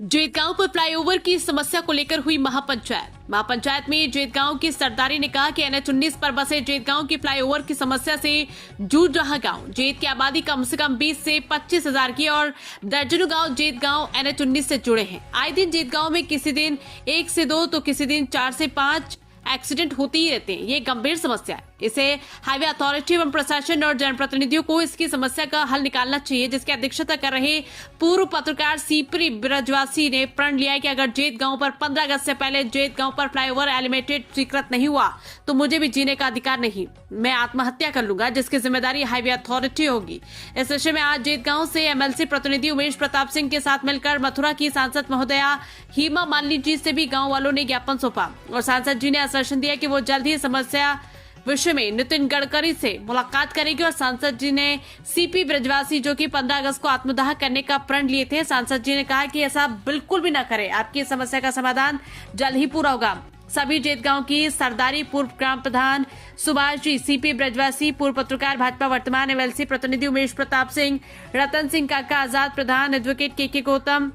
जेतगांव पर फ्लाईओवर की समस्या को लेकर हुई महापंचायत में जेतगांव की सरदारी ने कहा कि NH-19 पर बसे जेतगांव की फ्लाईओवर की समस्या से जूझ रहा गांव। जेत की आबादी कम से कम 20 से 25 हजार की और दर्जनों गांव जेतगांव NH-19 से जुड़े हैं। आए दिन जेतगांव में किसी दिन 1 से 2 तो किसी दिन 4 से 5 एक्सीडेंट होते ही रहते हैं। ये गंभीर समस्या है। इसे हाईवे अथॉरिटी एवं प्रशासन और जनप्रतिनिधियों को इसकी समस्या का हल निकालना चाहिए, जिसकी अध्यक्षता कर रहे पूर्व पत्रकार सीपी ब्रजवासी ने प्रण लिया है कि अगर जेतगांव पर 15 अगस्त से पहले जेतगांव पर फ्लाईओवर एलिमेटेड स्वीकृत नहीं हुआ तो मुझे भी जीने का अधिकार नहीं, मैं आत्महत्या कर लूंगा, जिसकी जिम्मेदारी हाईवे अथॉरिटी होगी। इस विषय में आज जेतगांव से MLC प्रतिनिधि उमेश प्रताप सिंह के साथ मिलकर मथुरा की सांसद महोदया हेमा मालिनी जी से भी गाँव वालों ने ज्ञापन सौंपा और सांसद जी ने आश्वासन दिया कि वो जल्द ही समस्या विषय में नितिन गडकरी से मुलाकात करेगी। और सांसद जी ने सीपी ब्रजवासी जो कि 15 अगस्त को आत्मदाह करने का प्रण लिए थे, सांसद जी ने कहा कि ऐसा बिल्कुल भी न करें, आपकी समस्या का समाधान जल्द ही पूरा होगा। सभी जेतगांव की सरदारी, पूर्व ग्राम प्रधान सुभाष जी, सीपी ब्रजवासी, पूर्व पत्रकार भाजपा, वर्तमान MLC प्रतिनिधि उमेश प्रताप सिंह, रतन सिंह काका आजाद, प्रधान एडवोकेट KK गौतम,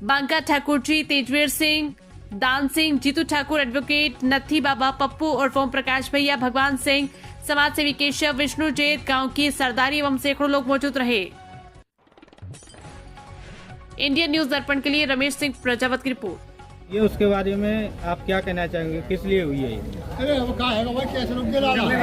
बांका ठाकुर जी, तेजवीर सिंह, दान सिंह, जीतू ठाकुर, एडवोकेट नथी बाबा, पप्पू और ओम प्रकाश भैया, भगवान सिंह, समाज सेवी केशव, विष्णु जेत गांव की सरदारी एवं सैकड़ों लोग मौजूद रहे। इंडियन न्यूज दर्पण के लिए रमेश सिंह प्रजापत की रिपोर्ट। ये उसके बारे में आप क्या कहना चाहेंगे, किस लिए हुई है?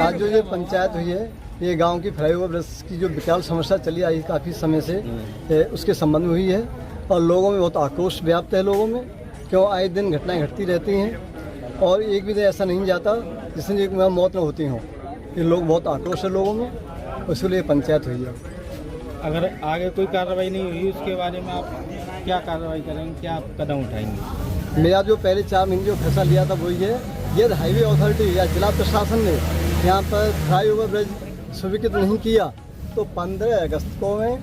आज जो ये पंचायत हुई है, ये गांव की फ्लाईओवर ब्रिज की जो विकराल समस्या चली आई काफ़ी समय से, उसके संबंध में हुई है और लोगों में बहुत आक्रोश व्याप्त है। लोगों में क्यों आए दिन घटनाएं घटती रहती हैं और एक भी दिन ऐसा नहीं जाता जिससे एक मौत न होती हो। ये लोग बहुत आक्रोश है लोगों में, इसलिए पंचायत हुई है। अगर आगे कोई कार्रवाई नहीं हुई उसके बारे में आप क्या कार्रवाई करेंगे, क्या आप कदम उठाएंगे? मेरा जो पहले 4 महीने जो फैसला लिया था वही है, यदि हाईवे अथॉरिटी या जिला प्रशासन ने यहाँ पर फ्लाईओवर ब्रिज स्वीकृत नहीं किया तो 15 अगस्त को मैं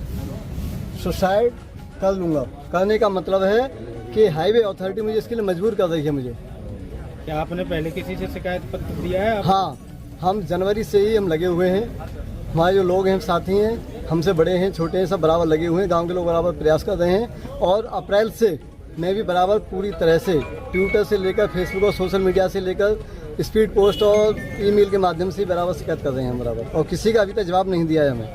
सुसाइड कर लूँगा। करने का मतलब है कि हाईवे अथॉरिटी मुझे इसके लिए मजबूर कर रही है। मुझे क्या आपने पहले किसी से शिकायत पत्र दिया है? हाँ, हम जनवरी से ही हम लगे हुए हैं। हमारे जो लोग हैं, साथी हैं, हमसे बड़े हैं, छोटे हैं, सब बराबर लगे हुए हैं। गांव के लोग बराबर प्रयास कर रहे हैं और अप्रैल से मैं भी बराबर पूरी तरह से ट्विटर से लेकर फेसबुक और सोशल मीडिया से लेकर स्पीड पोस्ट और ईमेल के माध्यम से बराबर शिकायत कर रहे हैं हम बराबर, और किसी का अभी तक जवाब नहीं दिया है हमें।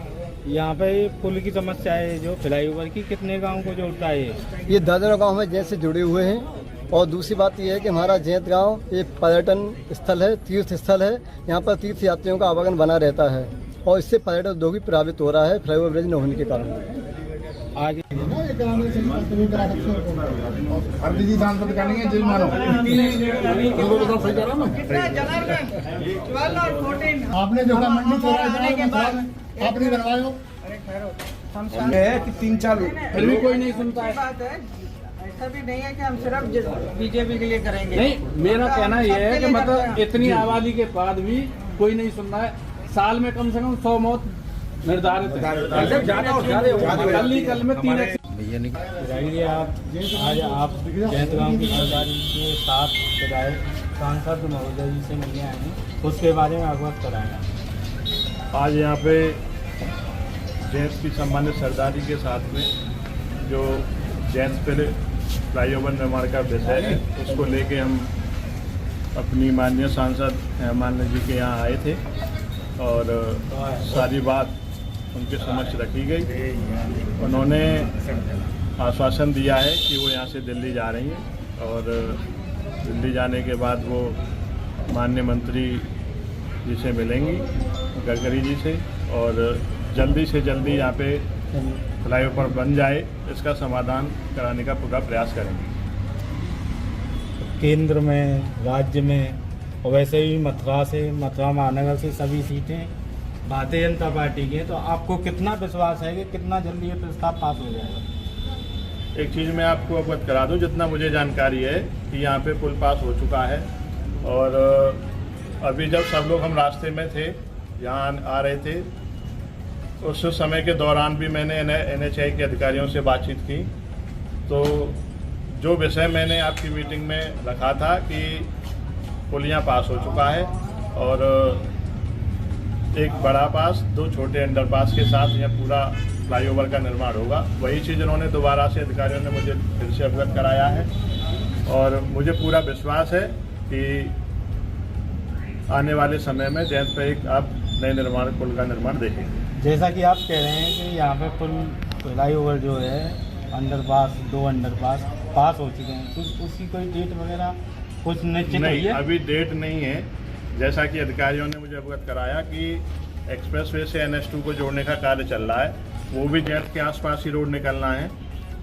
यहाँ पे पुल की समस्या है जो फ्लाईओवर की, कितने गांव को जोड़ता है? ये दर्जनों गाँव में जैसे जुड़े हुए हैं। और दूसरी बात यह है कि हमारा जैत गांव एक पर्यटन स्थल है, तीर्थ स्थल है। यहाँ पर तीर्थ यात्रियों का आवागमन बना रहता है और इससे पर्यटन उद्योग भी प्रभावित हो रहा है फ्लाईओवर ब्रिज न होने के कारण। आगे आपने जो मंडी आपने बनवायो है कि 3-4 फिर भी कोई नहीं सुनता है। ऐसा भी नहीं है कि हम सिर्फ बीजेपी के लिए करेंगे। नहीं, मेरा कहना यह है कि मतलब इतनी आबादी के बाद भी कोई नहीं सुन रहा है। साल में कम से कम 100 मौत निर्धारित है। कल में 3 आप आज आप जेतगांव की सरदारी के साथ विधायक सांसद महोदय जी से मिलने आए हैं, उसके बारे में अवगत कराएंगे। आज यहाँ पे जेत की सम्मानित सरदारी के साथ में जो जेत पे फ्लाईओवर निर्माण का विषय है उसको लेके हम अपनी माननीय सांसद हेमा मालिनी जी के यहाँ आए थे और सारी बात उनके समक्ष रखी गई। उन्होंने आश्वासन दिया है कि वो यहाँ से दिल्ली जा रही हैं और दिल्ली जाने के बाद वो माननीय मंत्री जी से मिलेंगी, गडकरी जी से, और जल्दी से जल्दी यहाँ पे फ्लाईओवर बन जाए इसका समाधान कराने का पूरा प्रयास करेंगे। केंद्र में, राज्य में और वैसे ही मथुरा महानगर से सभी सीटें भारतीय जनता पार्टी की हैं, तो आपको कितना विश्वास है कि कितना जल्दी ये प्रस्ताव पास हो जाएगा? एक चीज़ मैं आपको अवगत करा दूँ, जितना मुझे जानकारी है कि यहाँ पे पुल पास हो चुका है और अभी जब सब लोग हम रास्ते में थे, यहाँ आ रहे थे, उस समय के दौरान भी मैंने NHAI के अधिकारियों से बातचीत की। तो जो विषय मैंने आपकी मीटिंग में रखा था कि पुल यहाँ पास हो चुका है और एक बड़ा पास, 2 छोटे अंडरपास के साथ यह पूरा फ्लाईओवर का निर्माण होगा। वही चीज़ उन्होंने दोबारा से अधिकारियों ने मुझे फिर से अवगत कराया है और मुझे पूरा विश्वास है कि आने वाले समय में जैत पे एक आप नए निर्माण पुल का निर्माण देखेंगे। जैसा कि आप कह रहे हैं कि यहाँ पे पुल फ्लाईओवर जो है अंडरपास 2 अंडरपास पास हो चुके हैं, तो उसकी कोई डेट वगैरह कुछ निश्चित नहीं, है? अभी डेट नहीं है। जैसा कि अधिकारियों ने मुझे अवगत कराया कि एक्सप्रेसवे से NH2 को जोड़ने का कार्य चल रहा है, वो भी जैत के आसपास ही रोड निकलना है,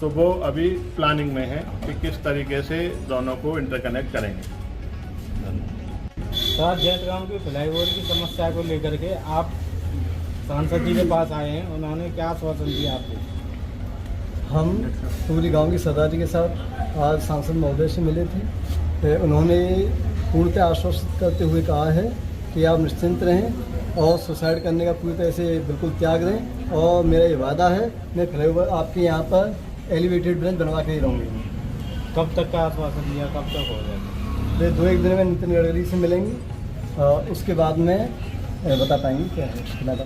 तो वो अभी प्लानिंग में है कि किस तरीके से दोनों को इंटरकनेक्ट करेंगे। तो आज जैत गाँव की फ्लाईओवर की समस्या को लेकर के आप सांसद जी के पास आए हैं, उन्होंने क्या आश्वासन दिया आपको? हम पूरी गांव की सरदारी के साथ आज सांसद महोदय से मिले थे। उन्होंने पूर्णतः आश्वस्त करते हुए कहा है कि आप निश्चिंत रहें और सुसाइड करने का पूरी तरह से बिल्कुल त्याग दें, और मेरा ये वादा है मैं फ्लाईओवर आपके यहाँ पर एलिवेटेड ब्रिज बनवा के ही रहूँगी। कब तक का आश्वासन दिया, कब तक हो जाएगा? 2-1 दिन में नितिन गडकरी से मिलेंगे, उसके बाद में बता पाएंगे क्या है।